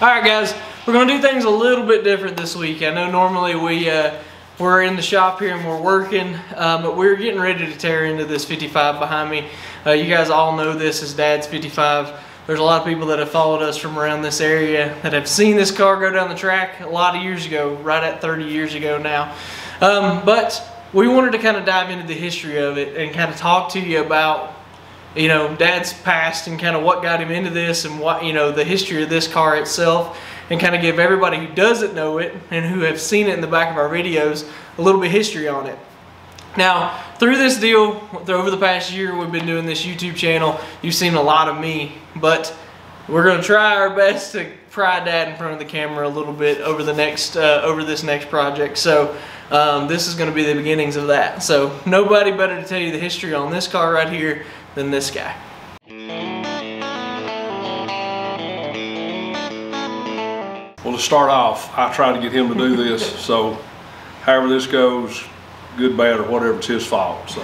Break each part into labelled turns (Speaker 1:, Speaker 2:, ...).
Speaker 1: Alright guys, we're going to do things a little bit different this week. I know normally we're in the shop here and we're working, but we're getting ready to tear into this 55 behind me. You guys all know this is Dad's 55. There's a lot of people that have followed us from around this area that have seen this car go down the track a lot of years ago, right at 30 years ago now. But we wanted to kind of dive into the history of it and kind of talk to you about, you know, Dad's past and kind of what got him into this and what, you know, the history of this car itself, and kind of give everybody who doesn't know it and who have seen it in the back of our videos a little bit of history on it. Now, through this deal, over the past year we've been doing this YouTube channel, you've seen a lot of me, but we're going to try our best to pry Dad in front of the camera a little bit over the next over this next project. So this is going to be the beginnings of that. So nobody better to tell you the history on this car right here than this guy.
Speaker 2: Well, to start off, I tried to get him to do this, so however this goes, good, bad, or whatever, it's his fault. So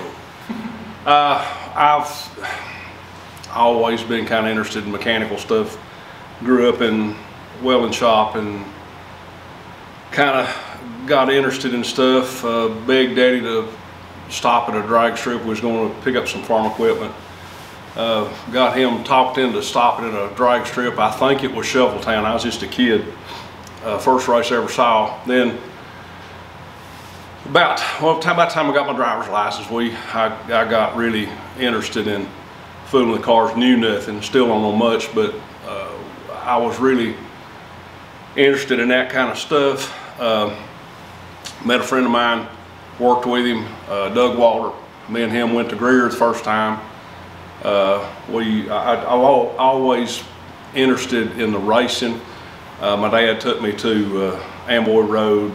Speaker 2: I've always been kind of interested in mechanical stuff. Grew up in welding shop and kind of got interested in stuff. Begged Daddy to stop at a drag strip. We was going to pick up some farm equipment. Got him talked into stopping at a drag strip. I think it was Shoveltown. I was just a kid. First race I ever saw. Then about the time I got my driver's license, I got really interested in fooling with cars. Knew nothing, still don't know much, but I was really interested in that kind of stuff. Met a friend of mine, worked with him, Doug Walter. Me and him went to Greer the first time. I always interested in the racing. My dad took me to Amboy Road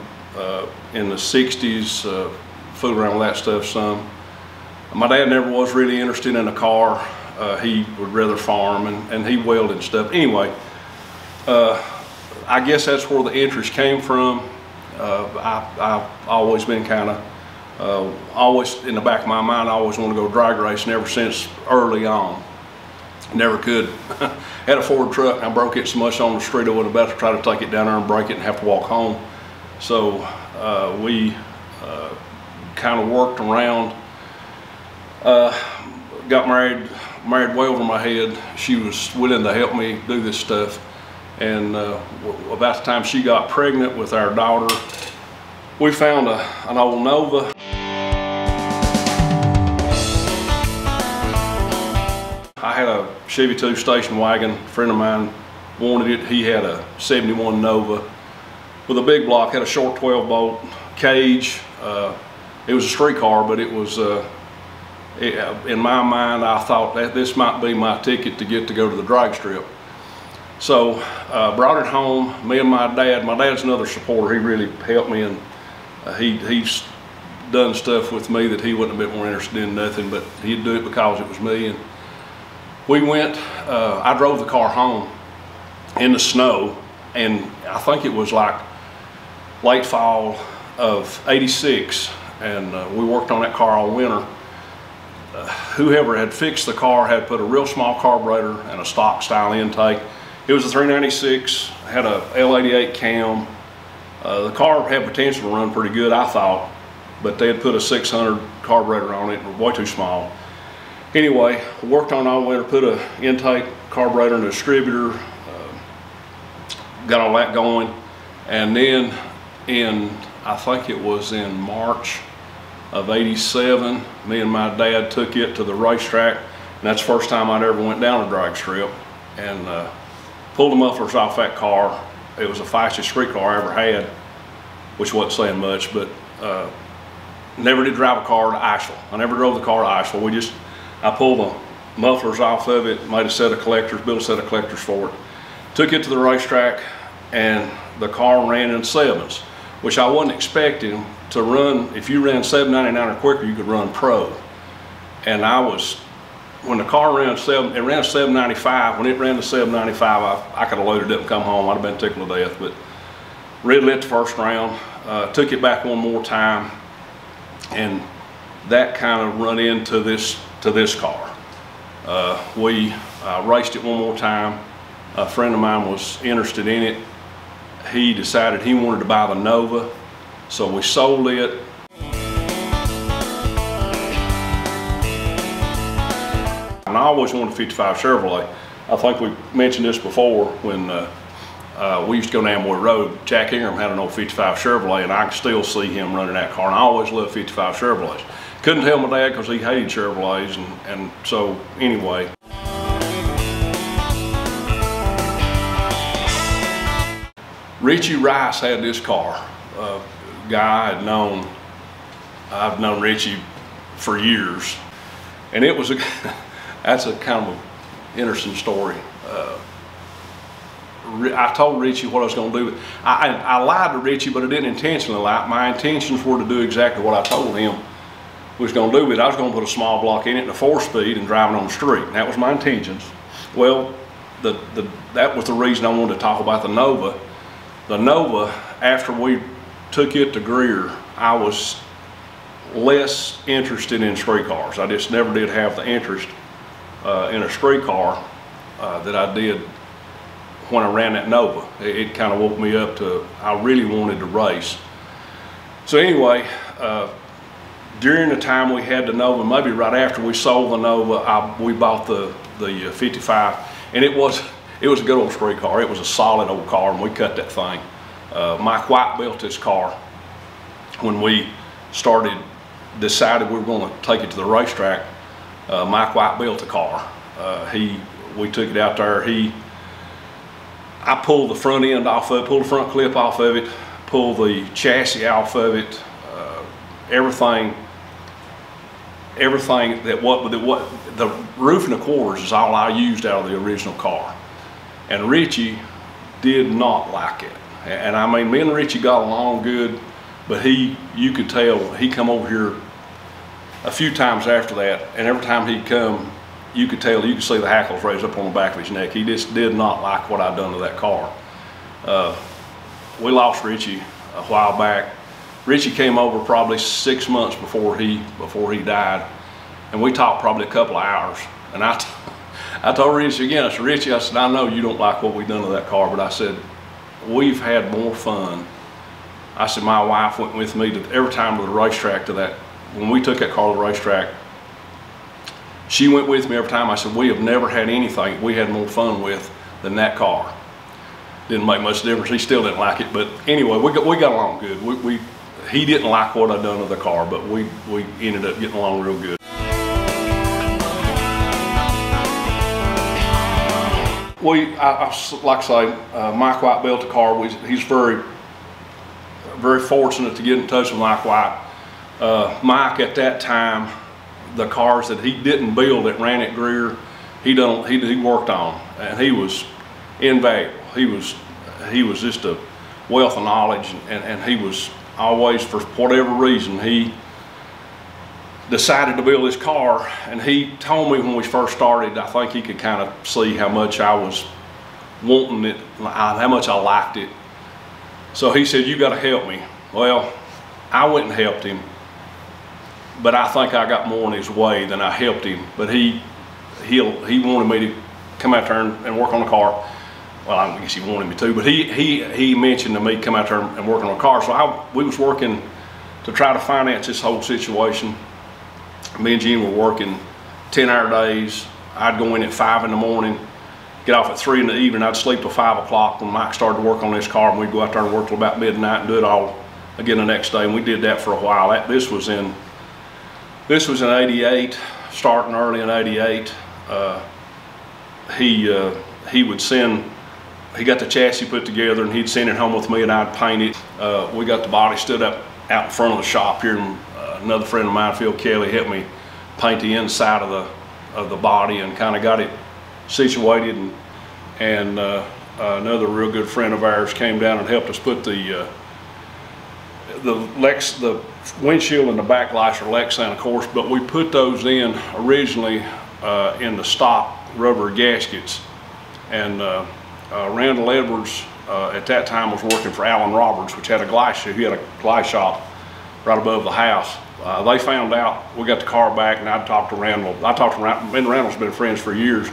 Speaker 2: in the 60s, fooled around with that stuff some. My dad never was really interested in a car. He would rather farm, and he welded and stuff. Anyway, I guess that's where the interest came from. I've always been kind of, always in the back of my mind, I always want to go drag racing ever since early on. Never could. Had a Ford truck, and I broke it so much on the street I was about to try to take it down there and break it and have to walk home. So we kind of worked around. Got married way over my head. She was willing to help me do this stuff. And about the time she got pregnant with our daughter, we found an old Nova. I had a Chevy 2 station wagon. A friend of mine wanted it. He had a 71 Nova with a big block, had a short 12-bolt cage. It was a street car, but it was, in my mind, I thought that this might be my ticket to get to go to the drag strip. So brought it home, me and my dad's another supporter. He really helped me, and he's done stuff with me that he wasn't a bit more interested in nothing, but he'd do it because it was me. And we went, I drove the car home in the snow, and I think it was like late fall of '86, and we worked on that car all winter. Whoever had fixed the car had put a real small carburetor and a stock style intake. It was a 396, had a L88 cam. The car had potential to run pretty good, I thought, but they had put a 600 carburetor on it, way too small. Anyway, worked on all winter, put an intake, carburetor, and a distributor, got all that going, and then I think it was in March of '87, me and my dad took it to the racetrack, and that's the first time I'd ever went down a drag strip, and pulled the mufflers off that car. It was the fastest street car I ever had, which wasn't saying much, but never did drive a car to Asheville. I never drove the car to Asheville. I pulled the mufflers off of it, made a set of collectors, built a set of collectors for it. Took it to the racetrack, and the car ran in sevens, which I wasn't expecting to run. If you ran 799 or quicker, you could run pro. And when the car ran it ran 795. When it ran to 795, I could have loaded up and come home. I'd have been tickled to death. But red lit the first round, took it back one more time, and that kind of run into this car. We raced it one more time. A friend of mine was interested in it. He decided he wanted to buy the Nova, so we sold it. And I always wanted a 55 Chevrolet. I think we mentioned this before when we used to go down Amboy Road. Jack Ingram had an old 55 Chevrolet, and I can still see him running that car, and I always loved 55 Chevrolets. Couldn't tell my dad because he hated Chevrolets, and so anyway. Richie Rice had this car. Guy I've known Richie for years, and it was that's a kind of an interesting story. I told Richie what I was going to do. I lied to Richie, but I didn't intentionally lie. My intentions were to do exactly what I told him we was going to do. But I was going to put a small block in it and a 4-speed and drive it on the street. And that was my intentions. Well, that was the reason I wanted to talk about the Nova. The Nova, after we took it to Greer, I was less interested in street cars. I just never did have the interest in a street car that I did when I ran that Nova. It kind of woke me up to, I really wanted to race. So anyway, during the time we had the Nova, maybe right after we sold the Nova, we bought the 55, and it was a good old street car. It was a solid old car, and we cut that thing. Mike White built this car when we decided we were going to take it to the racetrack. Mike White built the car. We took it out there. I pulled the front end off of it, pulled the front clip off of it, pulled the chassis off of it, everything that the roof and the quarters is all I used out of the original car. And Richie did not like it. And I mean, me and Richie got along good, but you could tell, he come over here a few times after that, and every time he'd come, you could see the hackles raised up on the back of his neck. He just did not like what I'd done to that car. We lost Richie a while back. Richie came over probably 6 months before he died, and we talked probably a couple of hours. And I told Richie again, I said, Richie, I said, I know you don't like what we've done to that car, but I said, we've had more fun. I said, my wife went with me every time to the racetrack when we took that car to the racetrack. She went with me every time. I said, we have never had anything we had more fun with than that car. Didn't make much difference. He still didn't like it, but anyway, we got along good. He didn't like what I'd done to the car, but we ended up getting along real good. Like I say, Mike White built the car. He's very, very fortunate to get in touch with Mike White. Mike at that time, the cars that he didn't build that ran at Greer, he worked on, and he was invaluable. He was just a wealth of knowledge, and he was always, for whatever reason, he decided to build this car. And he told me when we first started, I think he could kind of see how much I was wanting it, how much I liked it. So he said, you got to help me. Well, I went and helped him, but I think I got more in his way than I helped him. But he wanted me to come out there and work on the car. Well, I guess he wanted me to, but he mentioned to me come out there and work on the car. So we was working to try to finance this whole situation. Me and Gene were working 10-hour days. I'd go in at 5 in the morning, get off at 3 in the evening. I'd sleep till 5 o'clock when Mike started to work on this car, and we'd go out there and work till about midnight and do it all again the next day. And we did that for a while. This was in '88, starting early in '88. He got the chassis put together, and he'd send it home with me, and I'd paint it. We got the body stood up out in front of the shop here, and another friend of mine, Phil Kelly, helped me paint the inside of the body and kind of got it situated. And another real good friend of ours came down and helped us put the windshield and the back lights are Lexan, of course, but we put those in originally in the stock rubber gaskets. And Randall Edwards at that time was working for Alan Roberts, which had a glass shop. He had a glass shop right above the house. They found out, we got the car back, and I'd talked to Randall. Me and Randall's been friends for years.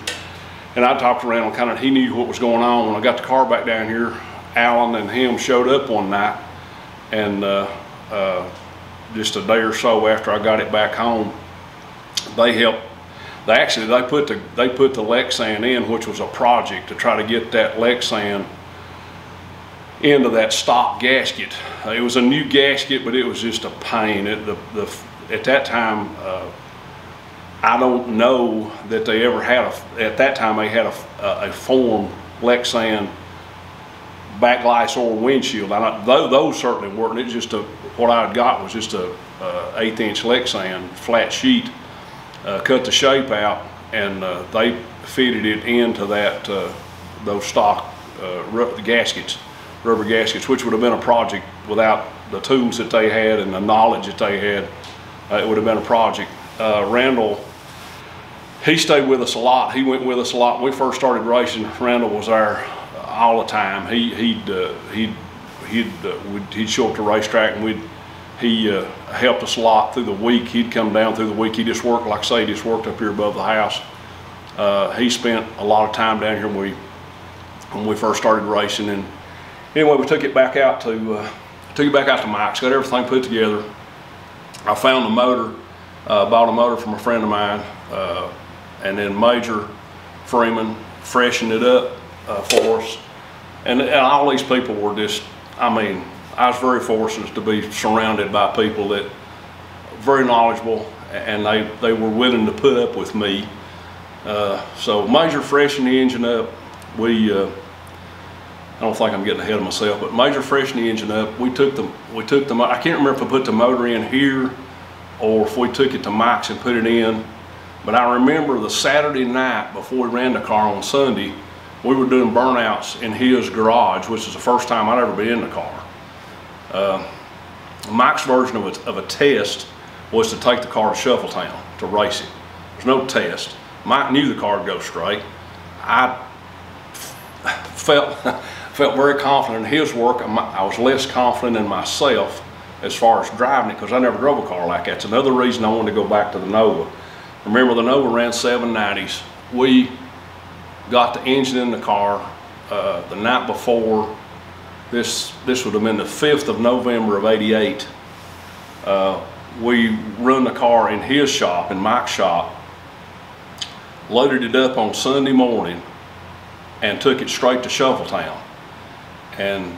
Speaker 2: And I talked to Randall, kind of, he knew what was going on. When I got the car back down here, Alan and him showed up one night, and just a day or so after I got it back home, they helped. They put the Lexan in, which was a project to try to get that Lexan into that stock gasket. It was a new gasket, but it was just a pain. At that time, I don't know that they ever had at that time they had a form Lexan backlights or windshield. Those certainly weren't. It just what I had got was just a 1/8" Lexan flat sheet, cut the shape out, and they fitted it into that those stock rubber gaskets, which would have been a project without the tools that they had and the knowledge that they had. It would have been a project. Randall, he stayed with us a lot. He went with us a lot. When we first started racing, Randall was there all the time. He'd show up to the racetrack, and he helped us a lot through the week. He'd come down through the week. He just worked, like I say, he just worked up here above the house. He spent a lot of time down here when we first started racing. And anyway, we took it back out to Mike's, got everything put together. I found the motor, bought a motor from a friend of mine, and then Major Freeman freshened it up for us. And all these people were just, I mean, I was very fortunate to be surrounded by people that very knowledgeable, and they were willing to put up with me. So Major freshened the engine up. I don't think I'm getting ahead of myself, but Major freshened the engine up. We took the I can't remember if I put the motor in here or if we took it to Mike's and put it in, but I remember the Saturday night before we ran the car on Sunday, we were doing burnouts in his garage, which is the first time I'd ever been in the car. Mike's version of a test was to take the car to Shuffletown to race it. There's no test. Mike knew the car would go straight. I felt very confident in his work. I was less confident in myself as far as driving it, because I never drove a car like that. It's another reason I wanted to go back to the Nova. Remember, the Nova ran 790s. We got the engine in the car the night before. This would have been the 5th of November of '88. We run the car in his shop, in Mike's shop, loaded it up on Sunday morning, and took it straight to Shuffletown. And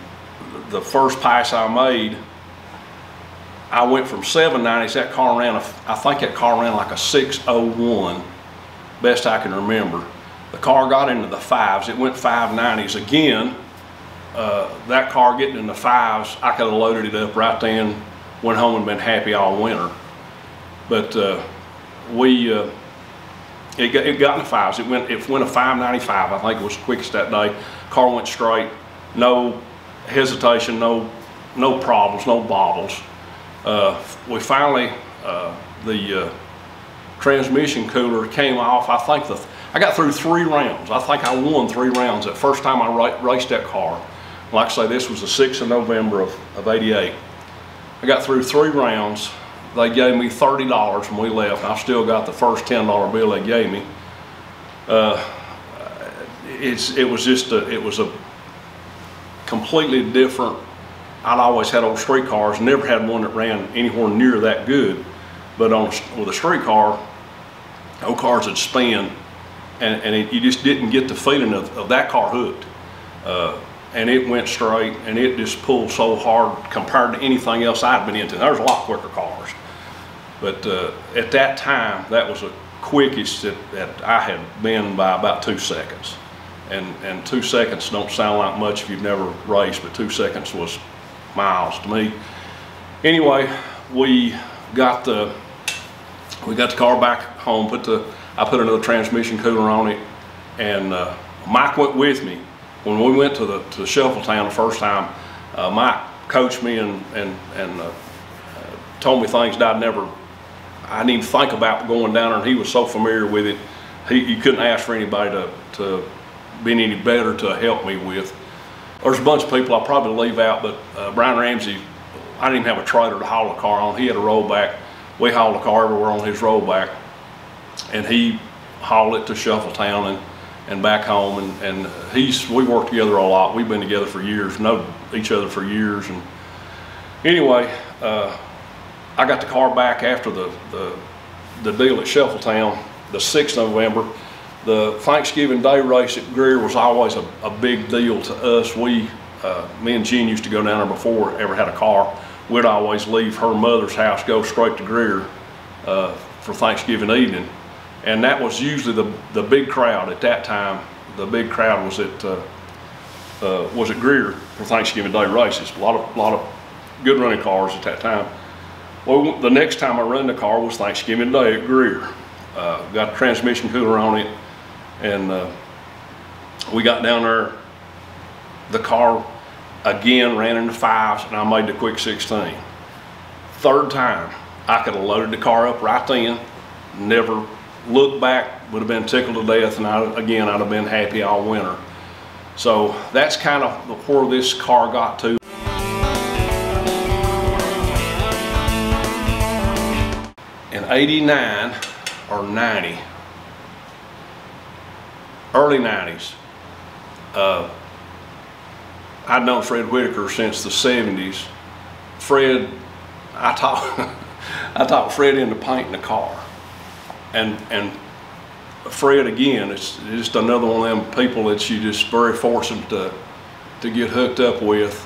Speaker 2: the first pass I made, I went from 790s. That car ran, I think that car ran like a 601, best I can remember. The car got into the 5s. It went 590s again. That car getting in the 5s, I could have loaded it up right then, went home and been happy all winter. But it got in the 5s. It went a 595. I think it was the quickest that day. Car went straight, no hesitation, no problems, no bobbles. We finally, the transmission cooler came off. I think I got through 3 rounds. I think I won 3 rounds that first time I raced that car. Like I say, this was the 6th of November of '88. I got through 3 rounds. They gave me $30 when we left, and I still got the first $10 bill they gave me. It was a completely different. I'd always had old street cars, never had one that ran anywhere near that good. But with a street car, old cars would spin, and you just didn't get the feeling of that car hooked. And it went straight, and it just pulled so hard compared to anything else I'd been into. There's a lot quicker cars. But at that time, that was the quickest that I had been by about 2 seconds. And 2 seconds don't sound like much if you've never raced, but 2 seconds was miles to me. Anyway, we got the car back home. I put another transmission cooler on it, and Mike went with me. When we went to Shuffletown the first time, Mike coached me and told me things that I didn't even think about going down there, and he was so familiar with it. You couldn't ask for anybody to be any better to help me with. There's a bunch of people I'll probably leave out, but Brian Ramsey, I didn't even have a trailer to haul the car on. He had a rollback. We hauled the car everywhere on his rollback, and he hauled it to Shuffletown, and back home, and we worked together a lot. We've been together for years, know each other for years. And anyway, I got the car back after the deal at Shuffletown, the 6th of November. The Thanksgiving Day race at Greer was always a big deal to us. Me and Jen used to go down there before we ever had a car. We'd always leave her mother's house, go straight to Greer for Thanksgiving evening. And that was usually the big crowd at that time. The big crowd was at Greer for Thanksgiving Day races. A lot of good running cars at that time. Well, the next time I run the car was Thanksgiving Day at Greer. Got a transmission cooler on it, and we got down there. The car again ran into 5s, and I made the quick 16. Third time, I could have loaded the car up right then, never looked back, would have been tickled to death, and I'd have been happy all winter. So that's kind of where this car got to. In 89 or 90, early 90s, I'd known Fred Whitaker since the 70s. Fred, I taught Fred into painting the car. And Fred, again, it's just another one of them people that you just very fortunate to get hooked up with.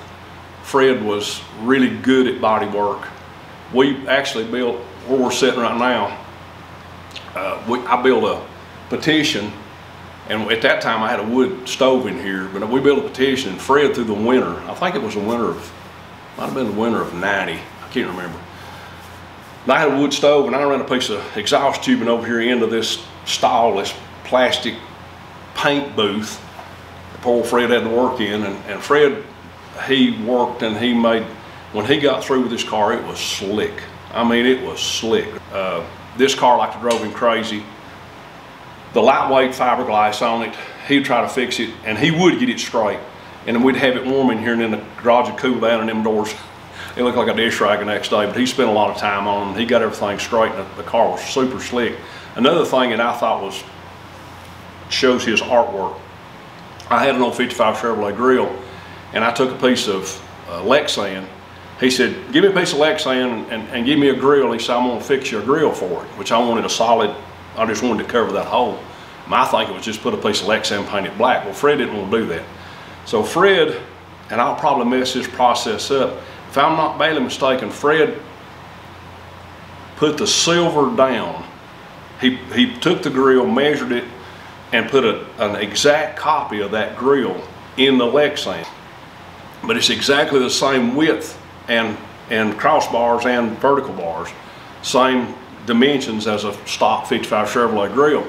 Speaker 2: Fred was really good at body work. We actually built, where we're sitting right now, I built a petition, and at that time I had a wood stove in here, but we built a petition, and Fred, through the winter, I think it was the winter of, might have been the winter of 90, I can't remember. And I had a wood stove, and I ran a piece of exhaust tubing over here into this stall, this plastic paint booth that poor Fred had to work in. And Fred, he worked, and he made, when he got through with this car, it was slick. I mean, it was slick. This car, like, drove him crazy. The lightweight fiberglass on it, he'd try to fix it, and he would get it straight. And then we'd have it warm in here, and then the garage would cool down, and them doors, it looked like a dish rag the next day. But he spent a lot of time on them. He got everything straight, and the car was super slick. Another thing that I thought shows his artwork, I had an old 55 Chevrolet grill, and I took a piece of Lexan. He said, give me a piece of Lexan and give me a grill. He said, I'm gonna fix you a grill for it, which I wanted a solid, I just wanted to cover that hole. My thinking was just put a piece of Lexan, paint it black. Well, Fred didn't want to do that. So Fred, and I'll probably mess this process up, if I'm not badly mistaken, Fred put the silver down. He took the grill, measured it, and put an exact copy of that grill in the Lexan. But it's exactly the same width and crossbars and vertical bars, same dimensions as a stock 55 Chevrolet grill.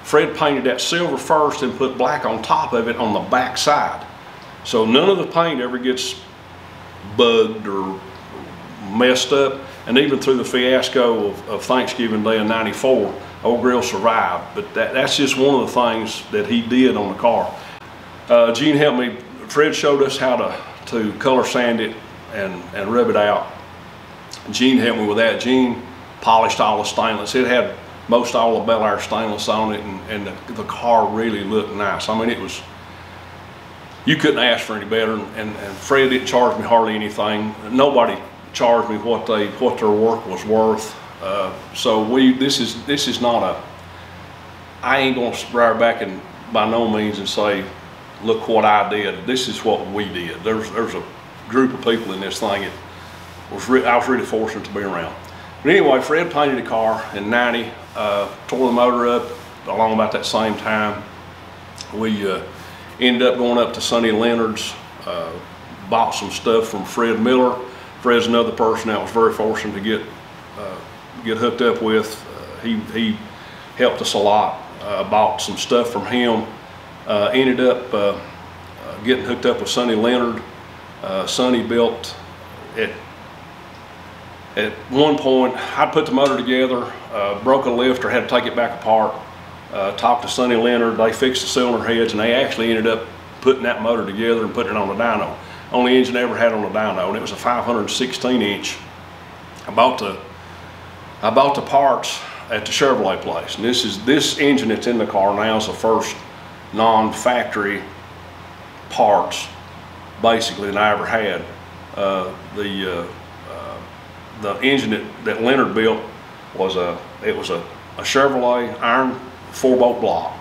Speaker 2: Fred painted that silver first and put black on top of it on the back side. So none of the paint ever gets bugged or messed up. And even through the fiasco of Thanksgiving Day in '94, old grill survived. But that's just one of the things that he did on the car. Gene helped me. Fred showed us how to color sand it and rub it out. Gene helped me with that. Gene polished all the stainless. It had most all the Bel Air stainless on it, and the car really looked nice. I mean, it was, you couldn't ask for any better. And Fred didn't charge me hardly anything. Nobody charged me what their work was worth. So this is not a, I ain't gonna swear back and by no means and say, look what I did. This is what we did. There's a group of people in this thing that I was really fortunate to be around. But anyway, Fred painted the car in '90, tore the motor up along about that same time. We ended up going up to Sonny Leonard's, bought some stuff from Fred Miller. Fred's another person that was very fortunate to get hooked up with. He helped us a lot. Bought some stuff from him. Ended up getting hooked up with Sonny Leonard. Sonny built at one point, I put the motor together, broke a lifter, had to take it back apart, talked to Sonny Leonard. They fixed the cylinder heads, and they actually ended up putting that motor together and putting it on the dyno. Only engine I ever had on the dyno, and it was a 516 inch. I bought the parts at the Chevrolet place, and this engine that's in the car now is the first non-factory parts basically than I ever had. The engine that Leonard built was a Chevrolet iron 4-bolt block,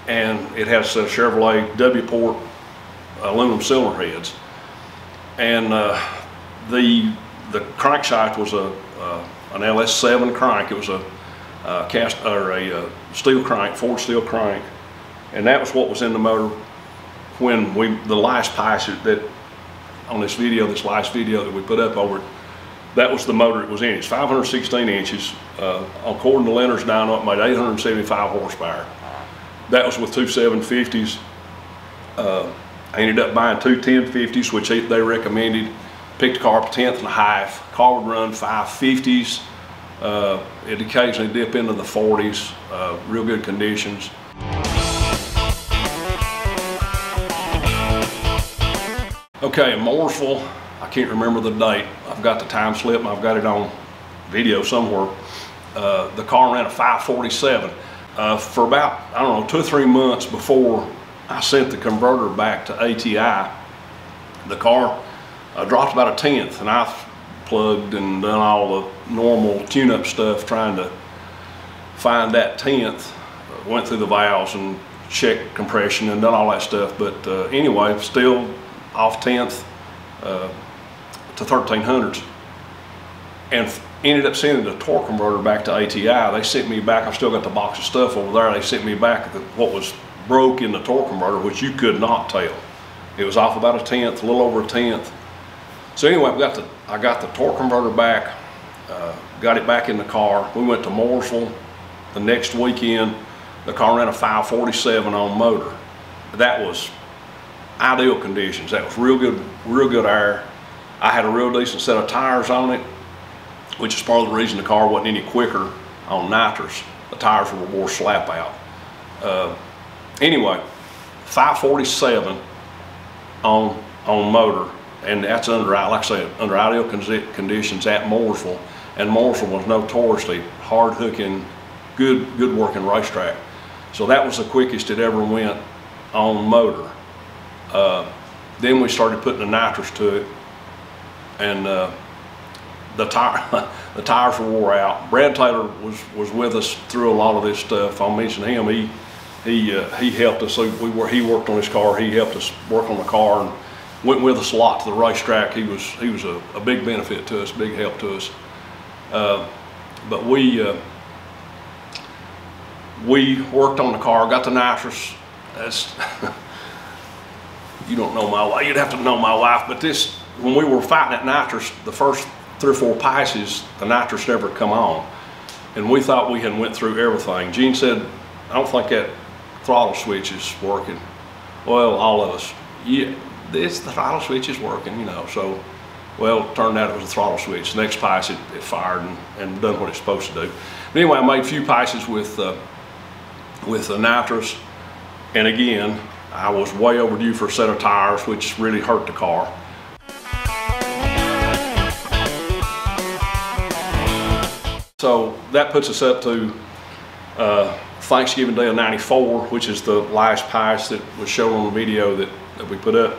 Speaker 2: and it has a Chevrolet W-port aluminum cylinder heads, and the crankshaft was an LS7 crank. It was a steel crank, Ford steel crank, and that was what was in the motor when the last passage that on this last video that we put up over it. That was the motor it was in. It's 516 inches. According to Leonard's dyno, it made 875 horsepower. That was with two 750s. I ended up buying two 1050s, which they recommended. Picked the car up a 10th and a half. Car would run 550s. It occasionally dip into the 40s. Real good conditions. Okay, in Mooresville, I can't remember the date. I've got the time slip and I've got it on video somewhere. The car ran a 547. For about, I don't know, 2 or 3 months before I sent the converter back to ATI, the car dropped about a 10th, and I plugged and done all the normal tune-up stuff trying to find that 10th. Went through the valves and checked compression and done all that stuff, but anyway, still off 10th to 1300s, and ended up sending the torque converter back to ATI. They sent me back, I've still got the box of stuff over there, they sent me back what was broke in the torque converter, which you could not tell. It was off about a 10th, a little over a 10th. So anyway, I got the torque converter back, got it back in the car. We went to Mooresville the next weekend. The car ran a 547 on motor. That was ideal conditions. That was real good air. I had a real decent set of tires on it, which is part of the reason the car wasn't any quicker on nitrous. The tires were more slap out. Anyway, 547 on motor, and that's under, like I said, under ideal conditions at Mooresville. And Mooresville was notoriously hard hooking, good working racetrack. So that was the quickest it ever went on motor. Then we started putting the nitrous to it, and the tires were wore out. Brad Taylor was with us through a lot of this stuff. I'll mention him. He helped us. He worked on his car. He helped us work on the car and went with us a lot to the racetrack. He was a big benefit to us, big help to us. But we worked on the car, got the nitrous. That's you don't know my wife. You'd have to know my wife. But this, when we were fighting at nitrous, the first 3 or 4 passes, the nitrous never come on, and we thought we had went through everything. Gene said, "I don't think that throttle switch is working." Well, all of us, yeah, the throttle switch is working, you know. So, well, it turned out it was a throttle switch. The next pass, it fired and done what it's supposed to do. But anyway, I made a few passes with the nitrous, and again, I was way overdue for a set of tires, which really hurt the car. So that puts us up to Thanksgiving Day of '94, which is the last pass that was shown on the video that we put up.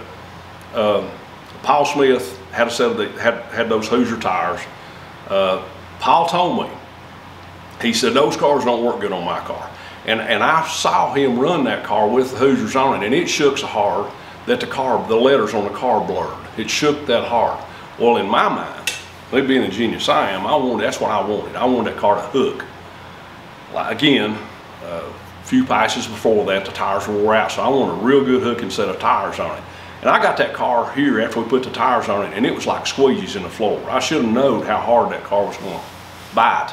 Speaker 2: Paul Smith had a set of had those Hoosier tires. Paul told me, he said, "Those cars don't work good on my car." And I saw him run that car with the Hoosiers on it, and it shook so hard that the letters on the car blurred. It shook that hard. Well, in my mind, me being the genius I am, that's what I wanted. I wanted that car to hook. Again, a few passes before that, the tires were wore out, so I wanted a real good hooking set of tires on it. And I got that car here after we put the tires on it, and it was like squeegees in the floor. I should have known how hard that car was going to bite.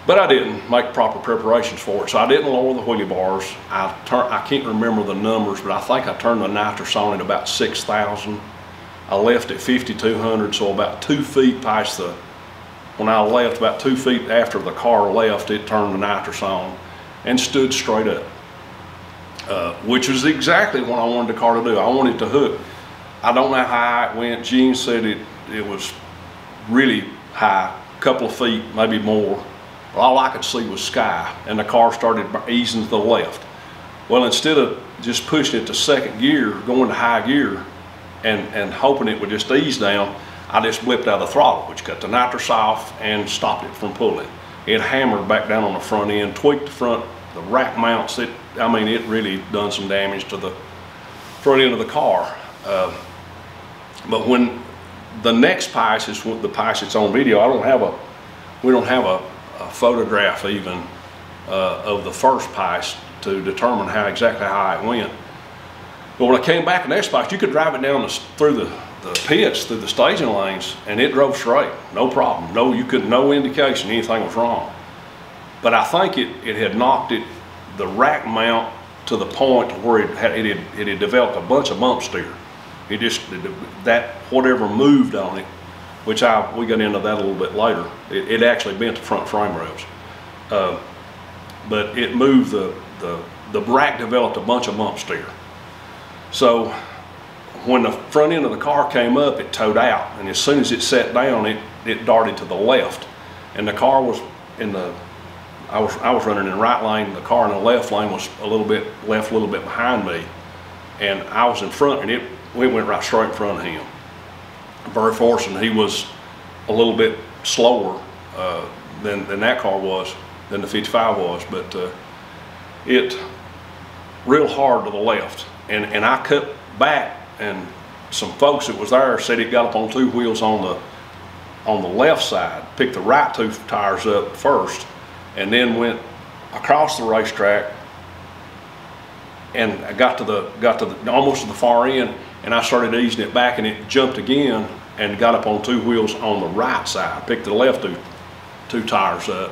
Speaker 2: But I didn't make proper preparations for it, so I didn't lower the wheelie bars. I can't remember the numbers, but I think I turned the nitrous on at about 6,000. I left at 5,200, so about 2 feet past when I left, about 2 feet after the car left, it turned the nitrous on and stood straight up, which was exactly what I wanted the car to do. I wanted it to hook. I don't know how high it went. Gene said it was really high, a couple of feet, maybe more. All I could see was sky, and the car started easing to the left. Well, instead of just pushing it to second gear, going to high gear, and hoping it would just ease down, I just blipped out the throttle, which cut the nitrous off and stopped it from pulling. It hammered back down on the front end, tweaked the rack mounts. It really done some damage to the front end of the car. But when the next pice is the pice that's on video, we don't have a photograph even of the first pice to determine exactly how it went. But when I came back in the next pice, you could drive it down through the pits, through the staging lanes, and it drove straight, no problem. No indication anything was wrong. But I think it had knocked the rack mount to the point where it had developed a bunch of bump steer. Whatever moved on it, which we got into that a little bit later. It actually bent the front frame rails, but it moved the rack developed a bunch of bump steer. So when the front end of the car came up, it towed out, and as soon as it sat down, it darted to the left, and the car was I was running in the right lane. The car in the left lane was a little bit behind me, and I was in front, and it went right straight in front of him. Very fortunate he was a little bit slower than that car was, than the 55 was, but it real hard to the left, and I cut back, and some folks that was there said it got up on two wheels on the left side, picked the right two tires up first, and then went across the racetrack, and I got to the almost to the far end, and I started easing it back, and it jumped again and got up on two wheels on the right side, picked the left two tires up,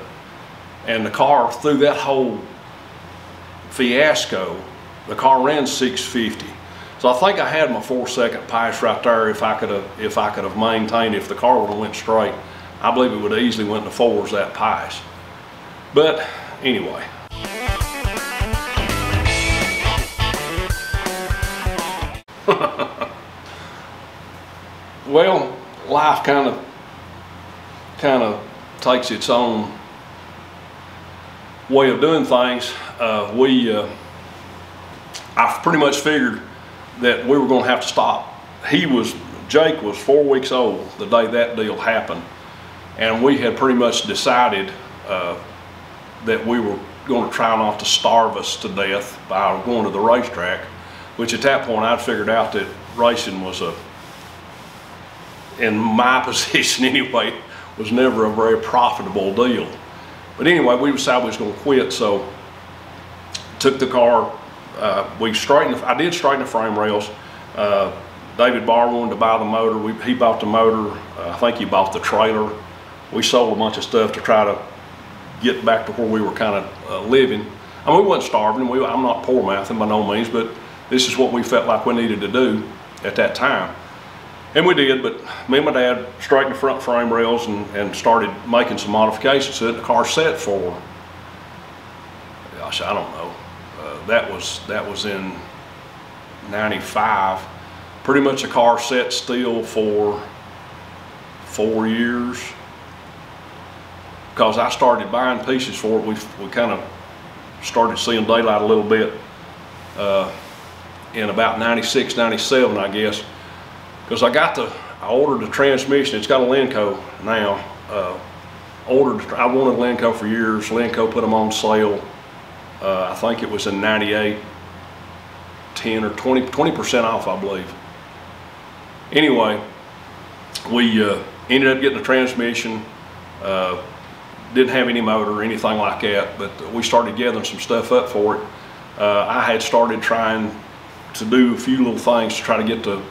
Speaker 2: and the car, through that whole fiasco, the car ran 650. So I think I had my 4-second pace right there if I could have maintained. If the car would have went straight, I believe it would have easily went to fours that pace. But anyway. Well, life kind of takes its own way of doing things. I pretty much figured that we were going to have to stop. Jake was 4 weeks old the day that deal happened, and we had pretty much decided that we were going to try not to starve us to death by going to the racetrack, which at that point I'd figured out that racing was in my position anyway, was never a very profitable deal. But anyway, we decided we was going to quit, so took the car. I did straighten the frame rails. David Barr wanted to buy the motor. He bought the motor. I think he bought the trailer. We sold a bunch of stuff to try to get back to where we were kind of living. I mean, we wasn't starving. I'm not poor mouthing by no means, but this is what we felt like we needed to do at that time. And we did, but me and my dad straightened the front frame rails and started making some modifications to it. The car set for, gosh, I don't know. That was in '95. Pretty much the car set still for 4 years. Because I started buying pieces for it, we kind of started seeing daylight a little bit in about '96, '97, I guess. Because I ordered the transmission. It's got a Lenco now. I wanted Lenco for years. Lenco put them on sale. I think it was in '98, 10 or 20% off, I believe. Anyway, we ended up getting a transmission. Didn't have any motor or anything like that, but we started gathering some stuff up for it. I had started trying to do a few little things to try to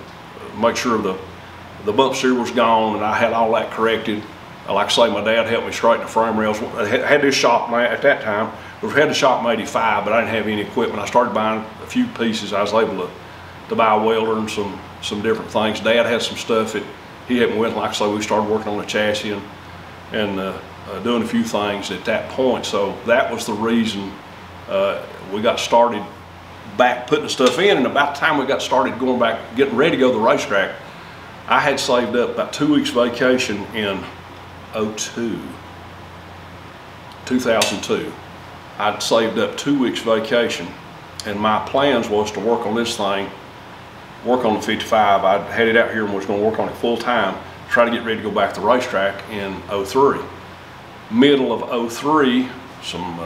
Speaker 2: make sure the bump steer was gone, and I had all that corrected. Like I say, my dad helped me straighten the frame rails. I had this shop at that time. We had the shop in '85, but I didn't have any equipment. I started buying a few pieces. I was able to buy a welder and some different things. Dad had some stuff that he helped me with. Like I say, we started working on the chassis and doing a few things at that point. So that was the reason we got started back putting stuff in. And about the time we got started going back, getting ready to go to the racetrack, I had saved up about 2 weeks vacation in 2002. I'd saved up 2 weeks vacation, and my plans was to work on this thing, work on the 55. I had it out here and was going to work on it full time, try to get ready to go back to the racetrack in '03. Middle of '03, some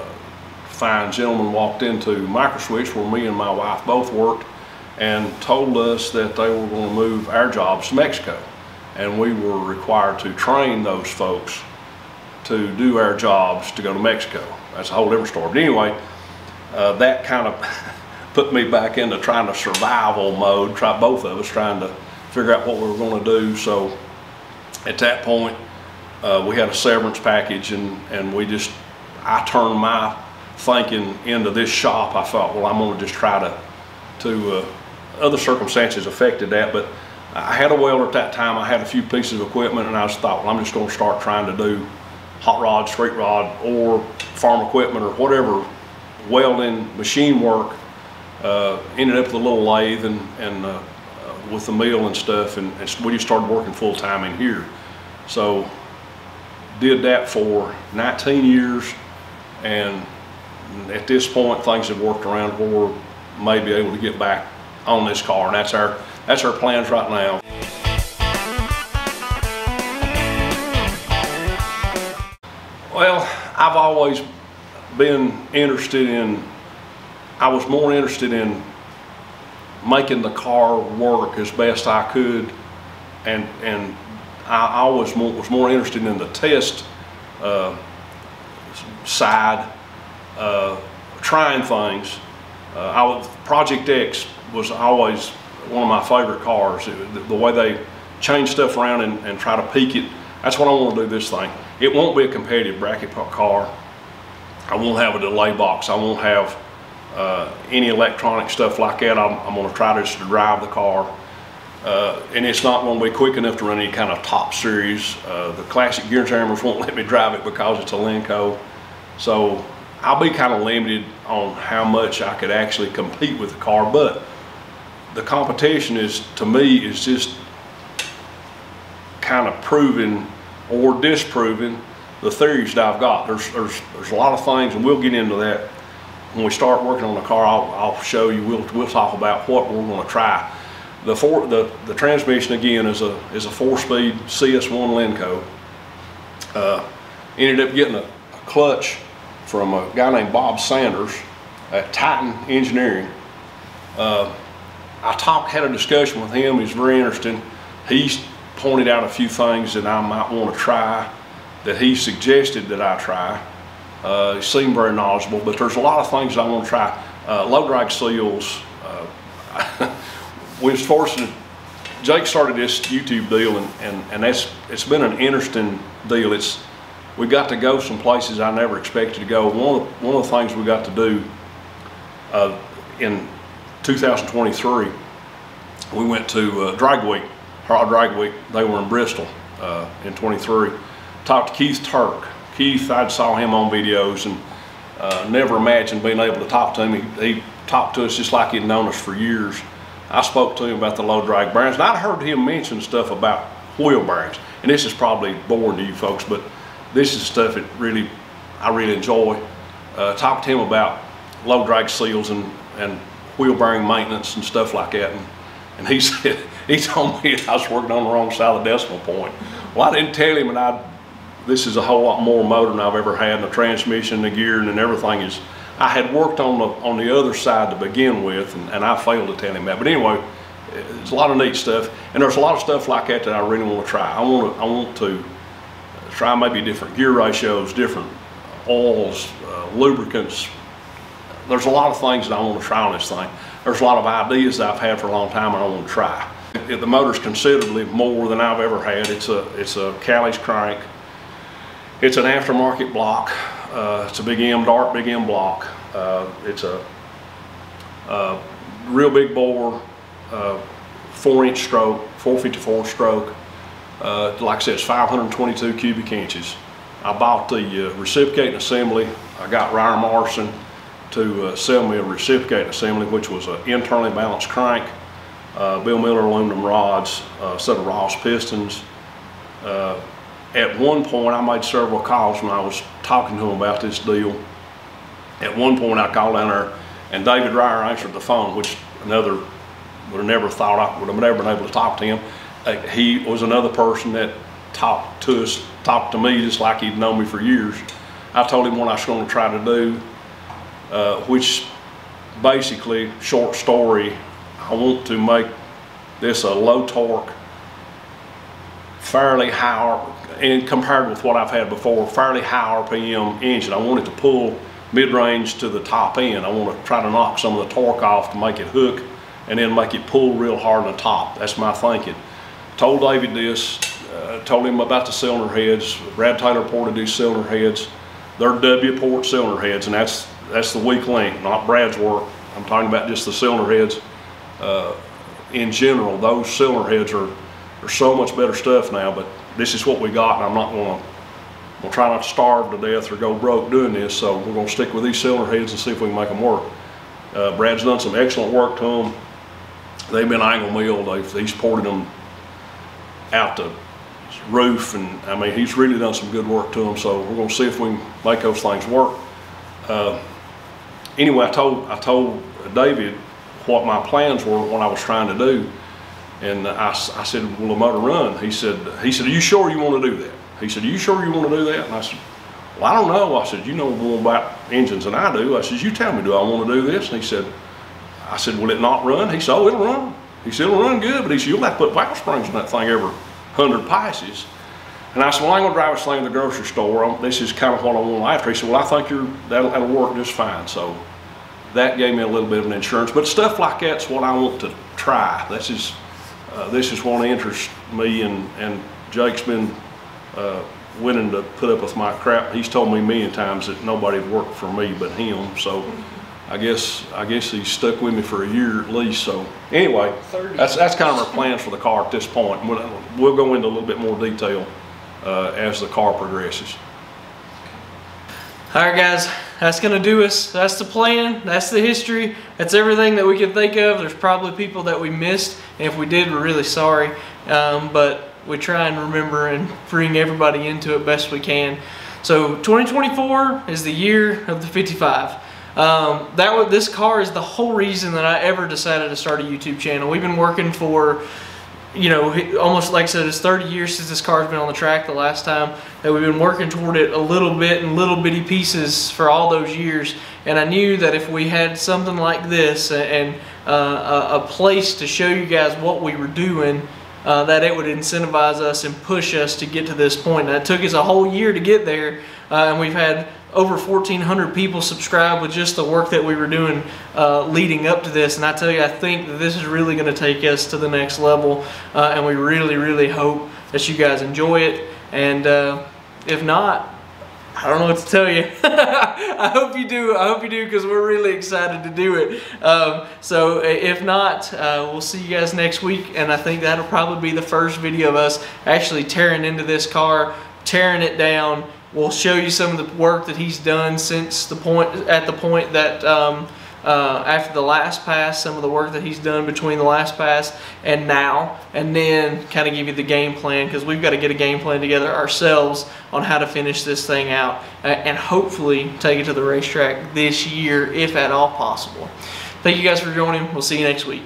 Speaker 2: fine gentlemen walked into Microswitch, where me and my wife both worked, and told us that they were going to move our jobs to Mexico, and we were required to train those folks to do our jobs to go to Mexico. That's a whole different story. But anyway, that kind of put me back into trying to survival mode, both of us trying to figure out what we were going to do. So at that point, we had a severance package, and I turned my thinking into this shop. I thought, well, I'm going to just try to other circumstances affected that, but I had a welder at that time. I had a few pieces of equipment, and I just thought, well, I'm just going to start trying to do hot rod, street rod, or farm equipment, or whatever welding machine work. Ended up with a little lathe and with the mill and stuff, and we just started working full time in here. So did that for 19 years, and at this point things have worked around where we're maybe able to get back on this car, and that's our plans right now. Well, I've always been interested in, I was more interested in making the car work as best I could, and I always was more interested in the test side, trying things. Project X was always one of my favorite cars. The way they change stuff around and try to peak it, that's what I want to do this thing. It won't be a competitive bracket car. I won't have a delay box. I won't have any electronic stuff like that. I'm going to try just to drive the car. And it's not going to be quick enough to run any kind of top series. The classic gear jammers won't let me drive it because it's a Lenco. So I'll be kind of limited on how much I could actually compete with the car, but the competition is, to me, is just kind of proving or disproving the theories that I've got. There's a lot of things, and we'll get into that when we start working on the car. I'll show you. We'll talk about what we're going to try. The transmission again is a 4-speed CS1 Lenco. Ended up getting a clutch from a guy named Bob Sanders at Titan Engineering. I had a discussion with him. He's very interesting. He's pointed out a few things that I might want to try, that he suggested that I try. He seemed very knowledgeable, but there's a lot of things I want to try. Low drag seals. We was fortunate. Jake started this YouTube deal, and it's been an interesting deal. We got to go some places I never expected to go. One of the things we got to do in 2023, we went to Drag Week, Hard Drag Week. They were in Bristol in 23. Talked to Keith Turk. Keith, I saw him on videos, and never imagined being able to talk to him. He talked to us just like he'd known us for years. I spoke to him about the low drag bearings, and I'd heard him mention stuff about wheel bearings. And this is probably boring to you folks, but this is stuff that I really enjoy. Talked to him about low drag seals and wheel bearing maintenance and stuff like that. And he said, he told me I was working on the wrong side of the decimal point. Well, I didn't tell him, and this is a whole lot more motor than I've ever had, and the transmission, the gear, and everything is. I had worked on the other side to begin with, and I failed to tell him that. But anyway, there's a lot of neat stuff, and there's a lot of stuff like that that I really want to try. I want to try maybe different gear ratios, different oils, lubricants. There's a lot of things that I want to try on this thing. There's a lot of ideas that I've had for a long time, and I want to try. The motor's considerably more than I've ever had. It's a Callie's crank. It's an aftermarket block. It's a big M, dark big M block. It's a real big bore, 4-inch stroke, 454 stroke. Like I said, it's 522 cubic inches. I bought the reciprocating assembly. I got Ryan Morrison to sell me a reciprocating assembly, which was an internally balanced crank, Bill Miller aluminum rods, a set of Ross pistons. At one point, I made several calls when I was talking to him about this deal. At one point, I called down there And David Ryer answered the phone, which another would have never thought I would have never been able to talk to him. He was another person that talked to me just like he'd known me for years. I told him what I was going to try to do, which basically, short story, I want to make this a low torque, fairly high, and compared with what I've had before, fairly high RPM engine. I want it to pull mid-range to the top end. I want to try to knock some of the torque off to make it hook and then make it pull real hard on the top. That's my thinking. Told David this, told him about the cylinder heads. Brad Taylor ported these cylinder heads. They're W-port cylinder heads, and that's the weak link, not Brad's work. I'm talking about just the cylinder heads in general. Those cylinder heads are so much better stuff now, but this is what we got, and I'm not going to try not to starve to death or go broke doing this, so we're going to stick with these cylinder heads and see if we can make them work. Brad's done some excellent work to them. They've been angle milled. He's ported them out the roof, and I mean, he's really done some good work to them, so we're going to see if we can make those things work. Anyway, I told David what my plans were, what I was trying to do, and I said, will the motor run? He said, are you sure you want to do that? He said, are you sure you want to do that? And I said, well, I don't know. I said, you know more about engines than I do. I said, you tell me, do I want to do this? And he said, I said, will it not run? He said, oh, it'll run. He said, it'll run good, but he said, you'll have to put valve springs in that thing every 100 passes. And I said, well, I'm going to drive this thing to the grocery store. This is kind of what I want after. He said, well, I think that'll work just fine. So that gave me a little bit of an insurance. But stuff like that's what I want to try. This is what interests me, and Jake's been willing to put up with my crap. He's told me a million times that nobody would work for me but him. So I guess he's stuck with me for a year at least. So anyway, that's kind of our plans for the car at this point. We'll go into a little bit more detail as the car progresses.
Speaker 1: All right, guys, that's going to do us. That's the plan. That's the history. That's everything that we can think of. There's probably people that we missed, and if we did, we're really sorry. But we try and remember and bring everybody into it best we can. So 2024 is the year of the 55. This car is the whole reason that I ever decided to start a YouTube channel. We've been working for, you know, almost like I said, it's 30 years since this car's been on the track the last time, that we've been working toward it a little bit in little bitty pieces for all those years. And I knew that if we had something like this and a place to show you guys what we were doing, that it would incentivize us and push us to get to this point. And it took us a whole year to get there, and we've had over 1,400 people subscribe with just the work that we were doing leading up to this. And I tell you, I think that this is really going to take us to the next level, and we really, really hope that you guys enjoy it. And if not, I don't know what to tell you. I hope you do. I hope you do, because we're really excited to do it. So if not, we'll see you guys next week, and I think that'll probably be the first video of us actually tearing into this car, tearing it down. We'll show you some of the work that he's done since the point that after the last pass, some of the work that he's done between the last pass and now, and then kind of give you the game plan, because we've got to get a game plan together ourselves on how to finish this thing out and hopefully take it to the racetrack this year, if at all possible. Thank you guys for joining. We'll see you next week.